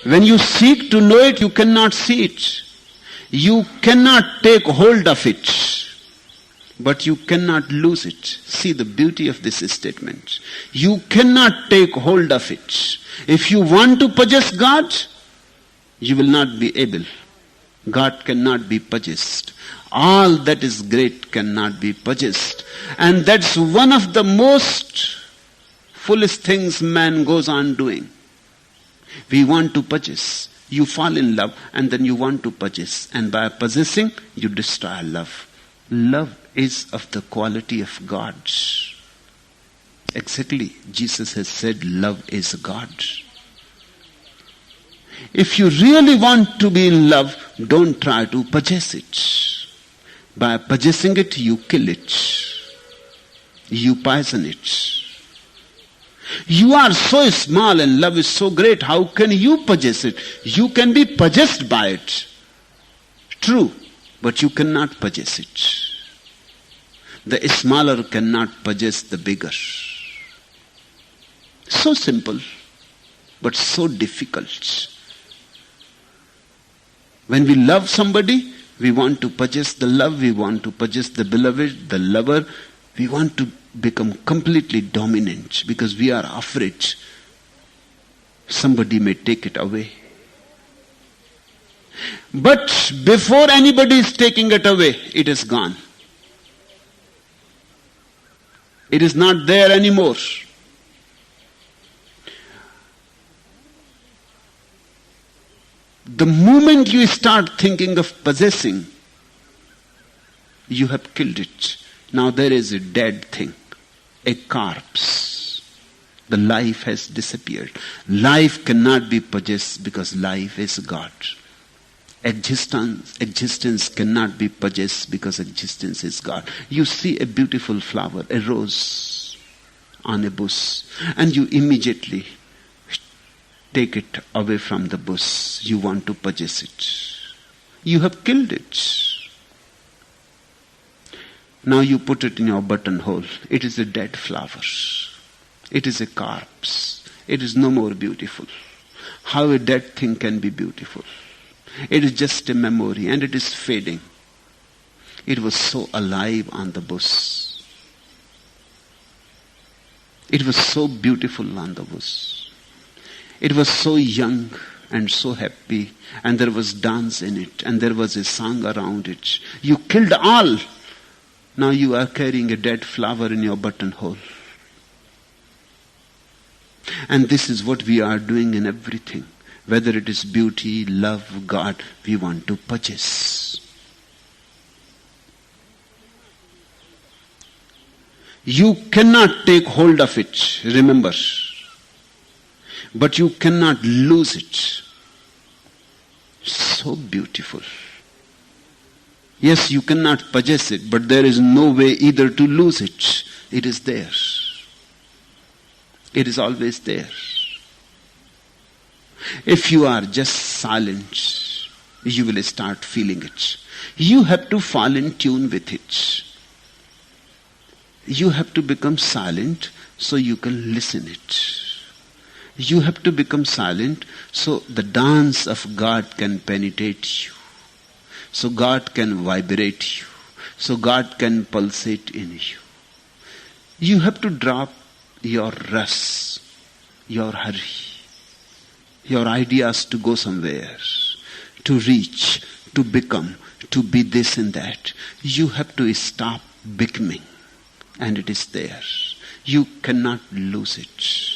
When you seek to know it, you cannot see it. You cannot take hold of it, but you cannot lose it. See the beauty of this statement. You cannot take hold of it. If you want to possess God, you will not be able. God cannot be possessed. All that is great cannot be possessed. And that's one of the most foolish things man goes on doing. We want to possess. You fall in love and then you want to possess. And by possessing, you destroy love. Love is of the quality of God. Exactly. Jesus has said love is God. If you really want to be in love, don't try to possess it. By possessing it, you kill it. You poison it. You are so small and love is so great. How can you possess it? You can be possessed by it. True, but you cannot possess it. The smaller cannot possess the bigger. So simple, but so difficult. When we love somebody, we want to possess the love, we want to possess the beloved, the lover. We want to become completely dominant because we are afraid somebody may take it away. But before anybody is taking it away, it is gone. It is not there anymore. The moment you start thinking of possessing, you have killed it. Now there is a dead thing, a corpse. The life has disappeared. Life cannot be possessed because life is God. Existence cannot be possessed because existence is God. You see a beautiful flower, a rose on a bush, and you immediately take it away from the bush. You want to possess it. You have killed it. Now you put it in your buttonhole. It is a dead flower. It is a corpse. It is no more beautiful. How a dead thing can be beautiful? It is just a memory and it is fading. It was so alive on the bush. It was so beautiful on the bush. It was so young and so happy, and there was dance in it, and there was a song around it. You killed all. Now you are carrying a dead flower in your buttonhole. And this is what we are doing in everything. Whether it is beauty, love, God, we want to possess. You cannot take hold of it, remember. But you cannot lose it. So beautiful. Yes, you cannot possess it, but there is no way either to lose it. It is there. It is always there. If you are just silent, you will start feeling it. You have to fall in tune with it. You have to become silent so you can listen it. You have to become silent so the dance of God can penetrate you. So God can vibrate you. So God can pulsate in you. You have to drop your rush, your hurry, your ideas to go somewhere, to reach, to become, to be this and that. You have to stop becoming, and it is there. You cannot lose it.